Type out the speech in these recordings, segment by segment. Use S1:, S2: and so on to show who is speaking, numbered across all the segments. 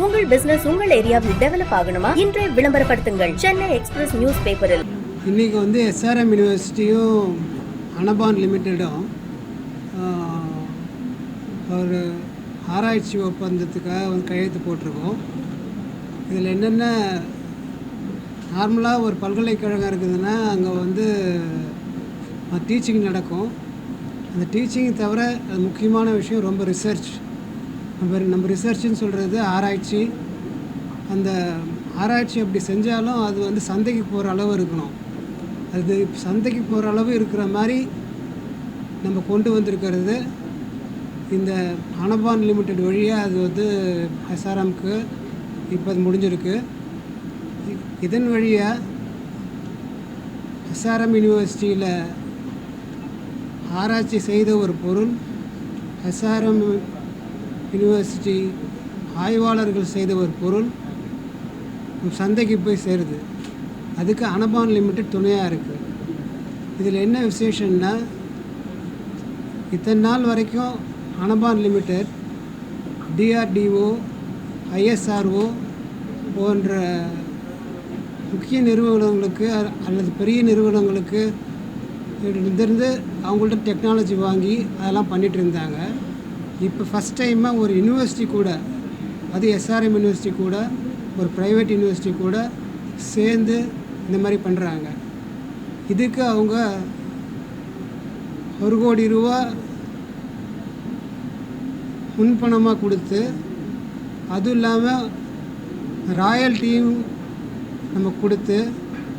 S1: உங்கள் பிசினஸ் உங்கள் ஏரியாவில் டெவலப் ஆகணுமா? இன்றே விளம்பரப்படுத்துங்கள் சென்னை எக்ஸ்பிரஸ் நியூஸ் பேப்பரில்.
S2: இன்றைக்கி வந்து எஸ்ஆர்எம் யூனிவர்சிட்டியும் அனபான் லிமிட்டடும் ஒரு ஆராய்ச்சி ஒப்பந்தத்துக்காக வந்து கையெழுத்து போட்டிருக்கோம். இதில் என்னென்ன நார்மலாக ஒரு பல்கலைக்கழகம் இருக்குதுன்னா அங்கே வந்து டீச்சிங் நடக்கும். அந்த டீச்சிங் தவிர அது முக்கியமான விஷயம் ரொம்ப ரிசர்ச். நம்ம ரிசர்ச்சுன்னு சொல்கிறது ஆராய்ச்சி. அந்த ஆராய்ச்சி அப்படி செஞ்சாலும் அது வந்து சந்தைக்கு போகிற அளவு இருக்கணும். அது சந்தைக்கு போகிற அளவு இருக்கிற மாதிரி நம்ம கொண்டு வந்திருக்கிறது இந்த அனபான் லிமிடெட் வழியாக அது வந்து எஸ்ஆர்எம்க்கு இப்போ அது முடிஞ்சிருக்கு. இதன் வழியாக எஸ்ஆர்எம் யூனிவர்சிட்டியில் ஆராய்ச்சி செய்த ஒரு பொருள் எஸ்ஆர்எம் யூனிவர்சிட்டி ஆய்வாளர்கள் செய்த ஒரு பொருள் சந்தைக்கு போய் சேருது. அதுக்கு அனபான் லிமிடெட் துணையாக இருக்குது. இதில் என்ன விசேஷம்னா, இத்தனை நாள் வரைக்கும் அனபான் லிமிடெட் டிஆர்டிஓ, ஐஎஸ்ஆர்ஓ போன்ற முக்கிய நிறுவனங்களுக்கு அல்லது பெரிய நிறுவனங்களுக்கு இருந்து அவங்கள்ட்ட டெக்னாலஜி வாங்கி அதெல்லாம் பண்ணிகிட்டு இருந்தாங்க. இப்போ ஃபஸ்ட் டைமாக ஒரு யூனிவர்சிட்டி கூட, அது எஸ்ஆர்எம் யூனிவர்சிட்டி கூட ஒரு ப்ரைவேட் யூனிவர்சிட்டி கூட சேர்ந்து இந்த மாதிரி பண்ணுறாங்க. இதுக்கு அவங்க 1 கோடி ரூபா முன்பணமாக கொடுத்து, அதுவும் இல்லாமல் ராயல்ட்டியும் நம்ம கொடுத்து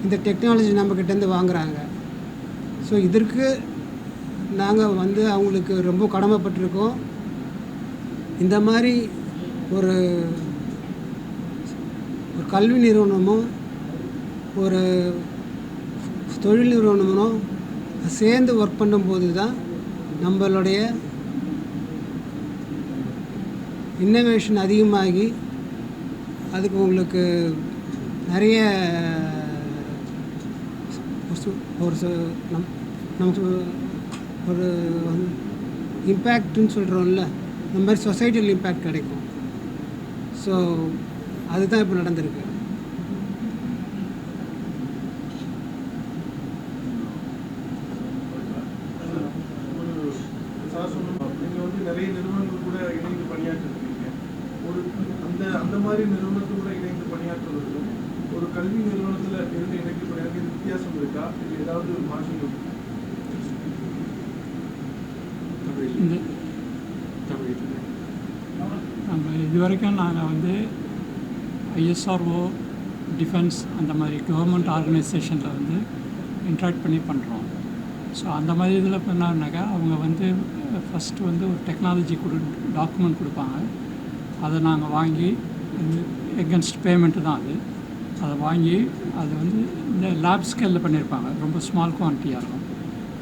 S2: இந்த டெக்னாலஜி நம்மக்கிட்டேருந்து வாங்குகிறாங்க. ஸோ இதற்கு நாங்கள் வந்து அவங்களுக்கு ரொம்ப கடமைப்பட்டிருக்கோம். இந்த மாதிரி ஒரு கல்வி நிறுவனமும் ஒரு தொழில் நிறுவனமும் சேர்ந்து ஒர்க் பண்ணும்போது தான் நம்மளுடைய இன்னோவேஷன் அதிகமாகி அதுக்கு உங்களுக்கு நிறைய நமக்கு ஒரு இம்பேக்ட்னு சொல்கிறோம்ல, இந்த மாதிரி சொசைட்டியல் இம்பேக்ட் கிடைக்கும். ஸோ அதுதான் இப்போ நடந்திருக்கு.
S3: நீங்கள் வந்து நிறைய நிறுவனங்கள் கூட இணைந்து பணியாற்றிருக்கீங்க. அந்த மாதிரி நிறுவனத்தில் கூட இணைந்து பணியாற்றுவதற்கும் ஒரு கல்வி நிறுவனத்தில் இருந்து இணைந்து பணியாற்ற வித்தியாசம் இருக்கா? இது ஏதாவது மாற்றங்கள்?
S4: நம்ம இது வரைக்கும் நாங்கள் வந்து ஐஎஸ்ஆர்ஓ, டிஃபென்ஸ் அந்த மாதிரி கவர்மெண்ட் ஆர்கனைசேஷனில் வந்து இன்ட்ராக்ட் பண்ணி பண்ணுறோம். ஸோ அந்த மாதிரி இதில் பண்ணாருனாக்கா அவங்க வந்து ஃபஸ்ட்டு வந்து ஒரு டெக்னாலஜி டாக்குமெண்ட் கொடுப்பாங்க. அதை நாங்கள் வாங்கி எகென்ஸ்ட் பேமெண்ட்டு தான் அதை வாங்கி அது வந்து இந்த லேப் ஸ்கேலில் பண்ணியிருப்பாங்க. ரொம்ப ஸ்மால் குவான்டிட்டியாக இருக்கும்.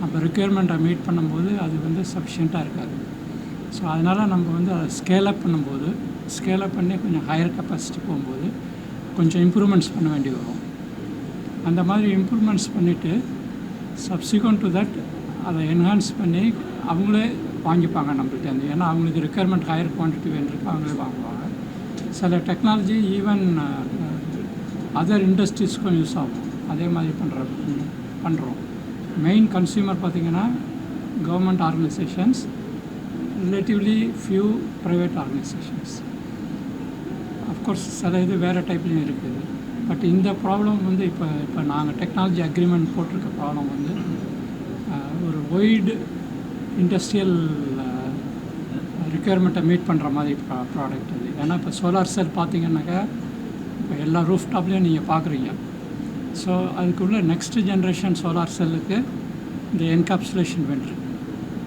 S4: அப்போ ரெக்யர்மெண்ட்டை மீட் பண்ணும்போது அது வந்து சஃபிஷியண்ட்டாக இருக்காது. ஸோ அதனால் நம்ம வந்து அதை ஸ்கேலப் பண்ணும்போது, ஸ்கேலப் பண்ணி கொஞ்சம் ஹையர் கெப்பாசிட்டி போகும்போது கொஞ்சம் இம்ப்ரூவ்மெண்ட்ஸ் பண்ண வேண்டி வரும். அந்த மாதிரி இம்ப்ரூவ்மெண்ட்ஸ் பண்ணிவிட்டு சப்சிக்வெண்ட் டு தட் அதை என்ஹான்ஸ் பண்ணி அவங்களே வாங்கிப்பாங்க நம்மள்கிட்ட. ஏன்னா அவங்களுக்கு ரெக்யர்மெண்ட் ஹையர் குவான்டிட்டி வேண்டியிருக்கு, அவங்களே வாங்குவாங்க. சில டெக்னாலஜி ஈவன் அதர் இண்டஸ்ட்ரீஸ்க்கும் யூஸ் ஆகும். அதே மாதிரி பண்ணுறோம். மெயின் கன்சியூமர் பார்த்திங்கன்னா government organisations, relatively few private organisations. Of course சில இது வேறு டைப்லேயும் இருக்குது. பட் இந்த ப்ராப்ளம் வந்து இப்போ நாங்கள் டெக்னாலஜி அக்ரிமெண்ட் போட்டிருக்க ப்ராப்ளம் வந்து ஒரு ஒய்டு இண்டஸ்ட்ரியல் ரிக்யர்மெண்ட்டை மீட் பண்ணுற மாதிரி ப்ராடக்ட் அது. ஏன்னா இப்போ சோலார் செல் பார்த்திங்கன்னாக்கா இப்போ எல்லா ரூஃப் டாப்லேயும் நீங்கள் பார்க்குறீங்க. ஸோ அதுக்குள்ள நெக்ஸ்ட் ஜென்ரேஷன் சோலார் செல்லுக்கு இந்த என்கேப்சுலேஷன் வேண்டும்.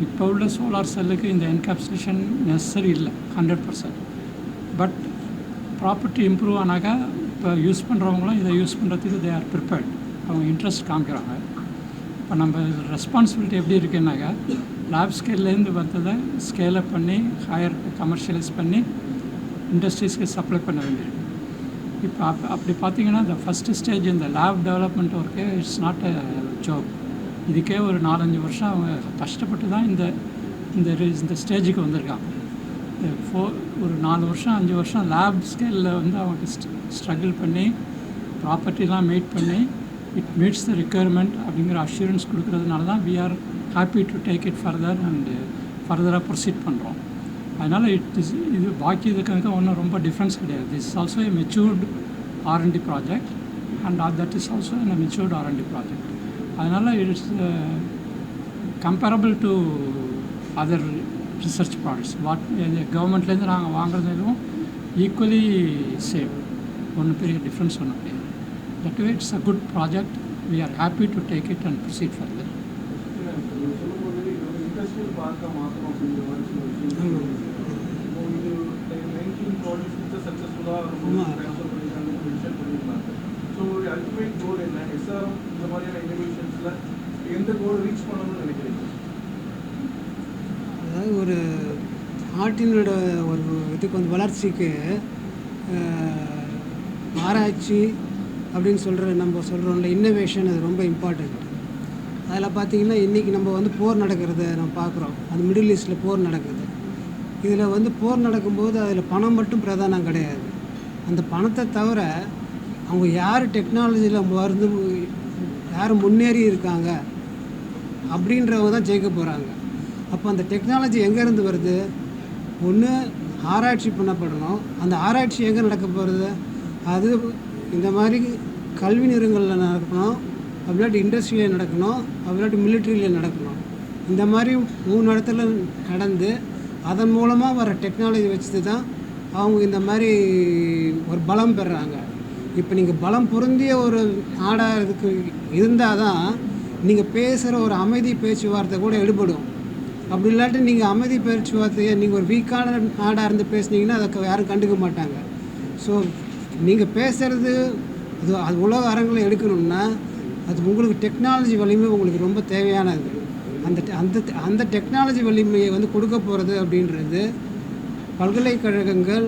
S4: இப்போ உள்ள சோலார் செல்லுக்கு இந்த என்கேப்சுலேஷன் நெசசரி இல்லை 100%. பட் ப்ராப்பர்ட்டி இம்ப்ரூவ் ஆனாக்கா இப்போ யூஸ் பண்ணுறவங்களும் இதை யூஸ் பண்ணுறதுக்கு தே ஆர் ப்ரிப்பேர்ட். அவங்க இன்ட்ரெஸ்ட் காமிக்கிறாங்க. இப்போ நம்ம ரெஸ்பான்சிபிலிட்டி எப்படி இருக்குன்னாக்கா லேப் ஸ்கேல்லேருந்து வந்ததை ஸ்கேலப் பண்ணி ஹையர் கமர்ஷியலைஸ் பண்ணி இண்டஸ்ட்ரீஸ்க்கு சப்ளை பண்ண வேண்டியிருக்கு. இப்போ அப்படி பார்த்திங்கன்னா இந்த ஃபஸ்ட்டு ஸ்டேஜ் இந்த lab development work it's not a job. இதுக்கே ஒரு 4-5 வருஷம் அவங்க கஷ்டப்பட்டு தான் இந்த ஸ்டேஜுக்கு வந்திருக்காங்க. ஒரு 4 வருஷம் 5 வருஷம் லேப் ஸ்கேலில் வந்து அவங்க ஸ்ட்ரகிள் பண்ணி ப்ராப்பர்ட்டிலாம் மேட் பண்ணி இட் மீட்ஸ் த ரிக்குயர்மெண்ட் அப்படிங்கிற அஷூரன்ஸ் கொடுக்குறதுனால தான் we are happy to take it further and ஃபர்தராக ப்ரொசீட் பண்ணுறோம். அதனால் இது பாக்கி இதுக்கு ஒன்றும் ரொம்ப டிஃப்ரென்ஸ் கிடையாது. This is also a matured R&D project and that is also a matured R&D project. அதனால் it's comparable to other research products கவர்மெண்ட்லேருந்து நாங்கள் வாங்குறதும் ஈக்குவலி சேம், ஒன்றும் பெரிய டிஃப்ரென்ஸ் ஒன்றும் கிடையாது. That way it's a good project. We are happy to take it and proceed further.
S3: சொல்லும்போது இது வந்து இண்டஸ்ட்ரியல் பார்க்காக மாற்றணும் அப்படிங்கிற மாதிரி சில விஷயம். இது 19 ப்ராஜெக்ட்ஸ் சக்ஸஸ்ஃபுல்லாக ட்ரான்ஸ்ஃபர் பண்ணியிருக்காங்க மென்ஷன் பண்ணியிருந்தாங்க. ஸோ ஒரு அல்டிமேட் கோல் என்ன? எஸ்ஆர்எம் இந்த மாதிரியான இன்னோவேஷன்ஸில் எந்த கோல் ரீச் பண்ணணும்னு நினைக்கிறீங்க?
S2: அதாவது ஒரு நாட்டினோட ஒரு இதுக்கு வந்து வளர்ச்சிக்கு ஆராய்ச்சி அப்படின்னு நம்ம சொல்கிறோம்ல, இன்னோவேஷன் அது ரொம்ப இம்பார்ட்டண்ட். அதில் பார்த்திங்கன்னா இன்றைக்கி நம்ம வந்து போர் நடக்கிறத நம்ம பார்க்குறோம். அது மிடில் ஈஸ்டில் போர் நடக்குது. இதில் வந்து போர் நடக்கும்போது அதில் பணம் மட்டும் பிரதானம் கிடையாது. அந்த பணத்தை தவிர அவங்க யார் டெக்னாலஜியில் யார் முன்னேறி இருக்காங்க அப்படின்றவங்க தான் ஜெயிக்க போகிறாங்க. அப்போ அந்த டெக்னாலஜி எங்கேருந்து வருது? ஒன்று ஆராய்ச்சி பண்ணப்படணும். அந்த ஆராய்ச்சி எங்கே நடக்க போகிறது? அது இந்த மாதிரி கல்வி நிறுவனங்களில் நடக்கணும், அப்படிலாட்டி இண்டஸ்ட்ரியில் நடக்கணும், அப்படிலாட்டி மிலிட்ரியில் நடக்கணும். இந்த மாதிரி 3 இடத்துல நடந்து அதன் மூலமாக வர டெக்னாலஜி வச்சுட்டு தான் அவங்க இந்த மாதிரி ஒரு பலம் பெறுறாங்க. இப்போ நீங்கள் பலம் பொருந்திய ஒரு நாடாக இதுக்கு இருந்தால் தான் நீங்கள் பேசுகிற ஒரு அமைதி பேச்சுவார்த்தை கூட எடுபடும். அப்படி இல்லாட்டி நீங்கள் அமைதி பேச்சுவார்த்தையை நீங்கள் ஒரு வீக்கான நாடாக இருந்து பேசுனீங்கன்னா அதை யாரும் கண்டுக்க மாட்டாங்க. ஸோ நீங்கள் பேசுகிறது அது உலக அரங்கில் எடுக்கணும்னா அது உங்களுக்கு டெக்னாலஜி வலிமை உங்களுக்கு ரொம்ப தேவையானது. அந்த டெக்னாலஜி வலிமையை வந்து கொடுக்க போகிறது அப்படின்றது பல்கலைக்கழகங்கள்,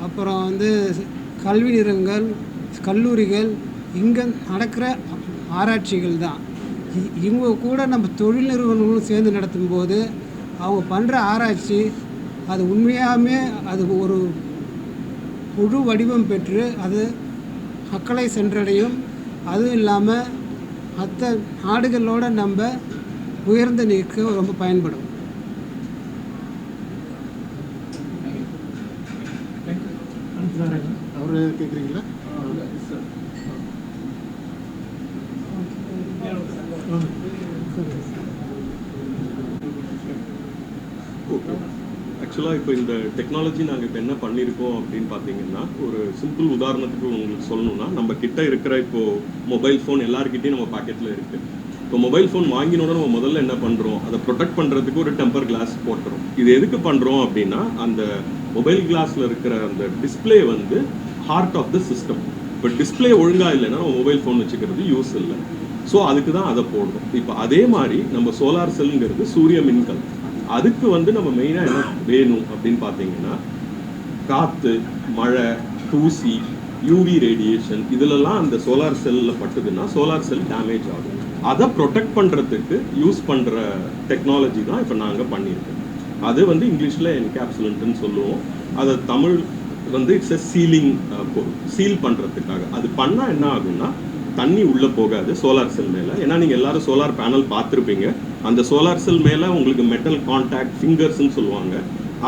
S2: அப்புறம் வந்து கல்வி நிறுவனங்கள், கல்லூரிகள், இங்கே நடக்கிற ஆராய்ச்சிகள் தான். இவங்க கூட நம்ம தொழில் நிறுவனங்களும் சேர்ந்து நடத்தும்போது அவங்க பண்ணுற ஆராய்ச்சி அது உண்மையாகவே அது ஒரு முழு வடிவம் பெற்று அது மக்களை சென்றடையும். அதுவும் இல்லாமல் மற்ற நாடுகளோடு நம்ம உயர்ந்து நிற்க ரொம்ப பயன்படும்.
S5: அவரு கேட்குறீங்களா?
S6: ஆக்சுவலாக இப்போ இந்த டெக்னாலஜி நாங்கள் இப்போ என்ன பண்ணியிருக்கோம் அப்படின்னு பார்த்தீங்கன்னா, ஒரு சிம்பிள் உதாரணத்துக்கு உங்களுக்கு சொல்லணும்னா, நம்ம கிட்ட இருக்கிற இப்போது மொபைல் ஃபோன் எல்லாருக்கிட்டையும் நம்ம பாக்கெட்டில் இருக்குது. இப்போ மொபைல் ஃபோன் வாங்கினோட நம்ம முதல்ல என்ன பண்ணுறோம், அதை ப்ரொடெக்ட் பண்ணுறதுக்கு ஒரு டெம்பர் கிளாஸ் போட்டுறோம். இது எதுக்கு பண்ணுறோம் அப்படின்னா, அந்த மொபைல் கிளாஸில் இருக்கிற அந்த டிஸ்பிளே வந்து ஹார்ட் ஆஃப் த சிஸ்டம். இப்போ டிஸ்பிளே ஒழுங்காக இல்லைன்னா நம்ம மொபைல் ஃபோன் வச்சுக்கிறது யூஸ் இல்லை. ஸோ அதுக்கு தான் அதை போடுறோம். இப்போ அதே மாதிரி நம்ம சோலார் செல்லுங்கிறது சூரிய மின்கல். அதுக்கு வந்து நம்ம மெயினாக என்ன வேணும் அப்படின்னு பார்த்தீங்கன்னா, காற்று, மழை, தூசி, யூவி ரேடியேஷன் இதிலெல்லாம் அந்த சோலார் செல்லில் பட்டுதுன்னா சோலார் செல் டேமேஜ் ஆகும். அதை ப்ரொடெக்ட் பண்ணுறதுக்கு யூஸ் பண்ணுற டெக்னாலஜி தான் இப்போ நாங்கள் பண்ணியிருக்கோம். அது வந்து இங்கிலீஷில் என்கேப்சுலண்ட்டுன்னு சொல்லுவோம். அதை தமிழ் வந்து இட்ஸ் எ சீலிங் பொருள், சீல் பண்ணுறதுக்காக. அது பண்ணால் என்ன ஆகும்னா, தண்ணி உள்ளே போகாது சோலார் செல் மேலே. ஏன்னா நீங்கள் எல்லோரும் சோலார் பேனல் பார்த்துருப்பீங்க. அந்த சோலார் செல் மேலே உங்களுக்கு மெட்டல் கான்டாக்ட் ஃபிங்கர்ஸ்ன்னு சொல்லுவாங்க.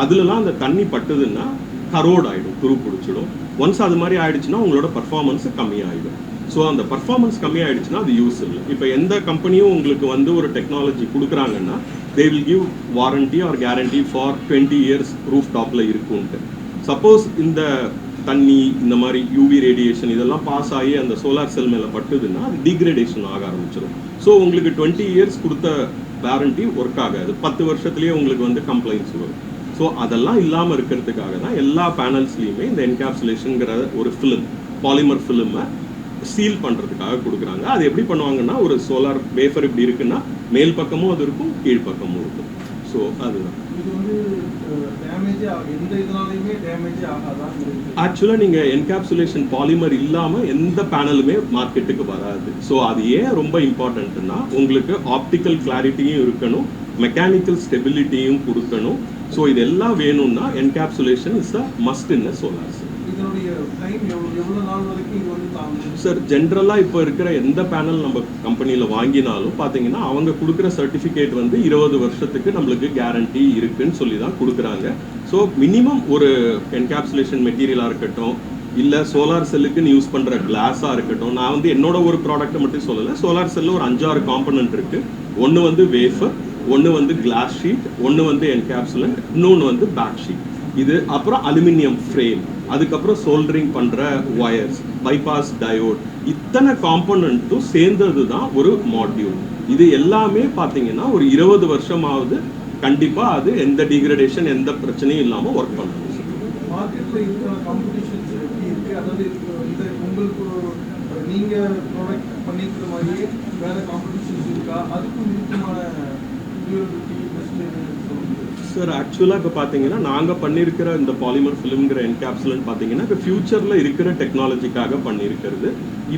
S6: அதுலலாம் அந்த தண்ணி பட்டுதுன்னா கரோட் ஆகிடும், துரு பிடிச்சிடும். ஒன்ஸ் அது மாதிரி ஆகிடுச்சுன்னா உங்களோட பர்ஃபார்மன்ஸு கம்மியாகிடும். ஸோ அந்த பர்ஃபார்மன்ஸ் கம்மியாகிடுச்சுன்னா அது யூஸ் இல்லை. இப்போ எந்த கம்பெனியும் உங்களுக்கு வந்து ஒரு டெக்னாலஜி கொடுக்குறாங்கன்னா, they will give warranty or guarantee for 20 years roof டாப்பில் இருக்குன்ட்டு. சப்போஸ் இந்த தண்ணி, இந்த மாதிரி யூவி ரேடியேஷன் இதெல்லாம் பாஸ் ஆகி அந்த சோலார் செல் மேலே பட்டுதுன்னா அது டீக்ரேடேஷன் ஆக ஆரம்பிச்சிடும். ஸோ உங்களுக்கு 20 years கொடுத்த வாரண்டி ஒர்க் ஆகாது. 10 வருஷத்துலேயே உங்களுக்கு வந்து கம்ப்ளைண்ட்ஸ் வரும். ஸோ அதெல்லாம் இல்லாமல் இருக்கிறதுக்காக தான் எல்லா பேனல்ஸ்லையுமே இந்த என்கேப்சுலேஷனுங்கிற ஒரு ஃபிலிம், பாலிமர் ஃபிலிமை சீல் பண்ணுறதுக்காக கொடுக்குறாங்க. அது எப்படி பண்ணுவாங்கன்னா, ஒரு சோலார் வேஃபர் இப்படி இருக்குன்னா மேல் பக்கமும் அது இருக்கும், கீழ் பக்கமும் இருக்கும். ஸோ அதுதான்.
S3: இது வந்து டேமேஜே எந்த இதனாலையுமே டேமேஜே ஆகாதான்.
S6: ஆக்சுவலாக நீங்கள் என்கேப்சுலேஷன் பாலிமர் இல்லாமல் எந்த பேனலுமே மார்க்கெட்டுக்கு வராது. ஸோ அது ஏன் ரொம்ப இம்பார்ட்டன்ட்னா, உங்களுக்கு ஆப்டிக்கல் கிளாரிட்டியும் இருக்கணும், மெக்கானிக்கல் ஸ்டெபிலிட்டியும் கொடுக்கணும், ஸோ இதெல்லாம் வேணும்னா encapsulation is a must in a solar cell.
S3: இதனுடைய டைம் எவ்வளவு நாள் வரைக்கும் இது வந்து தாங்கும்?
S6: சார் ஜென்ரலாக இப்போ இருக்கிற எந்த பேனல் நம்ம கம்பெனியில் வாங்கினாலும் பார்த்தீங்கன்னா அவங்க கொடுக்குற சர்டிஃபிகேட் வந்து 20 வருஷத்துக்கு நம்மளுக்கு கேரண்டி இருக்குன்னு சொல்லி தான் கொடுக்குறாங்க. ஸோ மினிமம் ஒரு என்கேப்சுலேஷன் மெட்டீரியலாக இருக்கட்டும், இல்லை சோலார் செல்லுக்குன்னு யூஸ் பண்ணுற கிளாஸாக இருக்கட்டும். நான் வந்து என்னோட ஒரு ப்ராடக்ட்டை மட்டும் சொல்லலை, சோலார் செல்லில் ஒரு 5-6 காம்பனன்ட் இருக்குது. ஒன்று வந்து வேஃபர், ஒன்று வந்து கிளாஸ் ஷீட், ஒன்று வந்து என்கேப்சுலன்ட், இன்னொன்று வந்து பேக் ஷீட். இது அப்புறம் அலுமினியம் ஃப்ரேம், அதுக்கப்புறம் சோல்டரிங் பண்ணுற ஒயர்ஸ், பைபாஸ் டயோட், இத்தனை காம்பனண்ட்டும் சேர்ந்தது தான் ஒரு மாட்யூல். இது எல்லாமே பார்த்தீங்கன்னா ஒரு 20 வருஷமாவது கண்டிப்பாக அது எந்த டிகிரடேஷன் எந்த பிரச்சனையும் இல்லாமல் ஒர்க் பண்ணணும்.
S3: மார்க்கெட்டில் இருக்கிற காம்படிஷன்ஸ் எப்படி இருக்குது? அதாவது இந்த உங்களுக்கு நீங்கள் ப்ராடக்ட் பண்ணியிருக்கிற மாதிரியே வேறு காம்படிஷன்ஸ் இருக்கா? அதுக்கும் முக்கியமான
S6: சார் ஆக்சுவலாக இப்போ பார்த்தீங்கன்னா நாங்கள் பண்ணியிருக்கிற இந்த பாலிமர் ஃபிலிம்ங்கிற என்கேப்சுலன்ட் பார்த்தீங்கன்னா இப்போ ஃபியூச்சரில் இருக்கிற டெக்னாலஜிக்காக பண்ணியிருக்கிறது.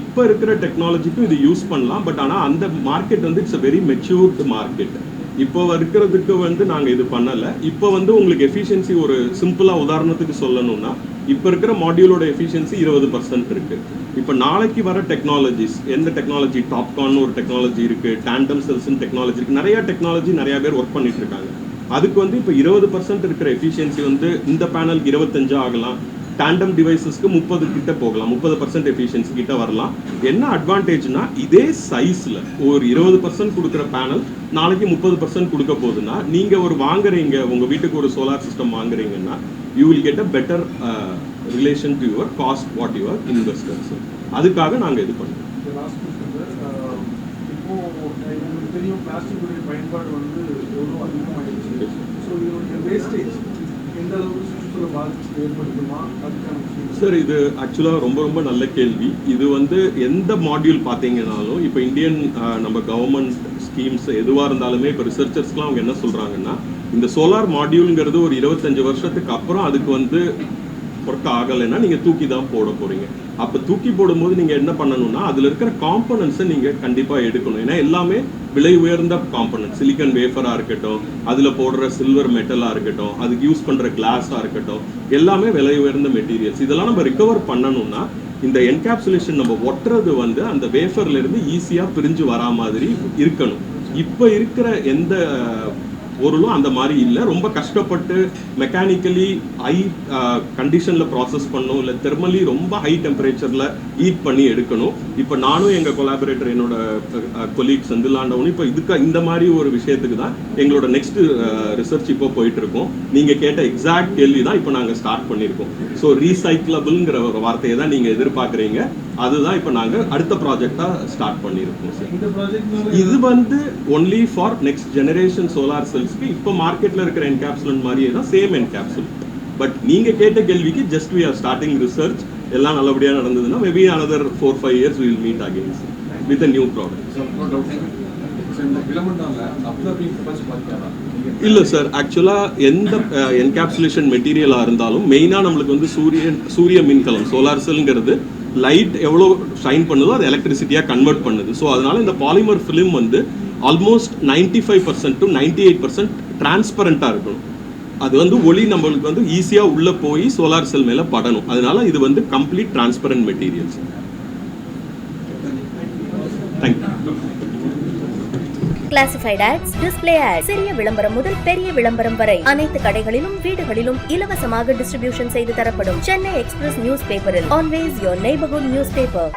S6: இப்போ இருக்கிற டெக்னாலஜிக்கும் இது யூஸ் பண்ணலாம். பட் ஆனால் அந்த மார்க்கெட் வந்து it's a very matured market. இப்போ இருக்கிறதுக்கு வந்து நாங்கள் இது பண்ணலை. இப்போ வந்து உங்களுக்கு எஃபிஷியன்சி ஒரு சிம்பிளாக உதாரணத்துக்கு சொல்லணும்னா, இப்போ இருக்கிற மாடியூலோட எஃபிஷியன்சி 20% இருக்குது. இப்போ நாளைக்கு வர டெக்னாலஜிஸ், எந்த டெக்னாலஜி, டாப்கான் ஒரு டெக்னாலஜி இருக்குது, டேண்டம் செல்ஸ்ன்னு டெக்னாலஜி இருக்குது, நிறைய டெக்னாலஜி நிறையா பேர் ஒர்க் பண்ணிட்டு இருக்காங்க. அதுக்கு வந்து இப்போ 20% இருக்கிற எஃபிஷியன்சி வந்து இந்த பேனலுக்கு 25 ஆகலாம், டேண்டம் டிவைசஸ்க்கு 30 கிட்ட போகலாம், 30% எஃபிஷியன்சி கிட்ட வரலாம். என்ன அட்வான்டேஜ்னா இதே சைஸில் ஒரு 20% கொடுக்குற பேனல் நாளைக்கு 30% கொடுக்க போகுதுன்னா, நீங்கள் ஒரு வாங்குறீங்க, உங்கள் வீட்டுக்கு ஒரு சோலார் சிஸ்டம் வாங்குறீங்கன்னா you will get a better relation to your cost what your investors. அதுக்காக நாங்கள் இது பண்ணுறோம்.
S3: இப்போ உங்களுக்கு தெரியும் பிளாஸ்டிக்குடைய பயன்பாடு வந்து எவ்வளோ அதிகமாகிடுச்சு. ஸோ இதனுடைய வேஸ்டேஜ் எந்த அளவுக்கு சுற்றுச்சூழல் பாதிப்பு ஏற்படுத்துமா? அதுக்கான
S6: சார் இது ஆக்சுவலாக ரொம்ப ரொம்ப நல்ல கேள்வி. இது வந்து எந்த மாடியூல் பார்த்தீங்கன்னாலும் இப்போ இந்தியன் நம்ம கவர்மெண்ட் ஸ்கீம்ஸ் எதுவாக இருந்தாலுமே இப்போ ரிசர்ச்சர்ஸ்லாம் அவங்க என்ன சொல்கிறாங்கன்னா, இந்த சோலார் மாடியூலுங்கிறது ஒரு 25 வருஷத்துக்கு அப்புறம் அதுக்கு வந்து ஒர்க் ஆகலைன்னா நீங்கள் தூக்கி தான் போட போகிறீங்க. அப்போ தூக்கி போடும்போது நீங்கள் என்ன பண்ணணும்னா அதில் இருக்கிற காம்பனன்ட்ஸை நீங்கள் கண்டிப்பாக எடுக்கணும். ஏன்னா எல்லாமே விலை உயர்ந்த காம்பனன்ட், சிலிக்கன் வேஃபராக இருக்கட்டும், அதில் போடுற சில்வர் மெட்டலாக இருக்கட்டும், அதுக்கு யூஸ் பண்ணுற கிளாஸாக இருக்கட்டும், எல்லாமே விலை உயர்ந்த மெட்டீரியல்ஸ். இதெல்லாம் நம்ம ரிகவர் பண்ணணும்னா இந்த என்கேப்சுலேஷன் நம்ம ஒட்டுறது வந்து அந்த வேஃபர்லேருந்து ஈஸியாக பிரிஞ்சு வரா மாதிரி இருக்கணும். இப்போ இருக்கிற எந்த பொருளும் அந்த மாதிரி இல்லை. ரொம்ப கஷ்டப்பட்டு மெக்கானிக்கலி ஹை கண்டிஷனில் ப்ராசஸ் பண்ணணும், இல்லை தெர்மலி ரொம்ப ஹை டெம்பரேச்சரில் ஹீட் பண்ணி எடுக்கணும். இப்போ நானும் எங்கள் கொலாபரேட்டர் என்னோட கொலீக் செந்திலாண்டவனும் இப்போ இந்த மாதிரி ஒரு விஷயத்துக்கு தான் எங்களோட நெக்ஸ்ட் ரிசர்ச் இப்போ போயிட்டு இருக்கோம். நீங்கள் கேட்ட எக்ஸாக்ட் கேள்வி தான் இப்போ நாங்கள் ஸ்டார்ட் பண்ணியிருக்கோம். ஸோ ரீசைக்கிளபிள்ங்கிற ஒரு வார்த்தையை தான் நீங்கள் எதிர்பார்க்குறீங்க. அதுதான் இப்போ நாங்கள் அடுத்த ப்ராஜெக்டாக ஸ்டார்ட் பண்ணியிருக்கோம் சார்.
S3: இந்த ப்ராஜெக்ட்
S6: இது வந்து only for next generation solar செல்ஸ்க்கு இப்போ மார்க்கெட்டில் இருக்கிற என்கேப்சுலன்ட் மாதிரியே தான், சேம் என்கேப்சுலன்ட். பட் நீங்கள் கேட்ட கேள்விக்கு just we are starting research. எல்லாம் நல்லபடியாக நடந்ததுன்னா maybe another 4-5 years we will meet again with a new product. இல்லை சார், ஆக்சுவலாக எந்த என்கேப்சுலேஷன் மெட்டீரியலாக இருந்தாலும் மெயினாக நம்மளுக்கு வந்து சூரிய மின்கலம் சோலார் செல்ங்கிறது லைட் எவ்வளோ ஷைன் பண்ணுதோ அது எலக்ட்ரிசிட்டியாக கன்வெர்ட் பண்ணுது. ஸோ அதனால இந்த பாலிமர் ஃபிலிம் வந்து ஆல்மோஸ்ட் 95% to 98% டிரான்ஸ்பரண்ட்டாக இருக்கணும். அது வந்து ஒளி நம்மளுக்கு வந்து ஈஸியாக உள்ளே போய் சோலார் செல் மேலே படணும். அதனால இது வந்து complete transparent materials. Thank you.
S1: Classified ads, display ads, சிறிய விளம்பரம் முதல் பெரிய விளம்பரம் வரை அனைத்து கடைகளிலும் வீடுகளிலும் இலவசமாக டிஸ்ட்ரிபியூஷன் செய்து தரப்படும். சென்னை எக்ஸ்பிரஸ் நியூஸ் பேப்பரில் always your neighbourhood news paper.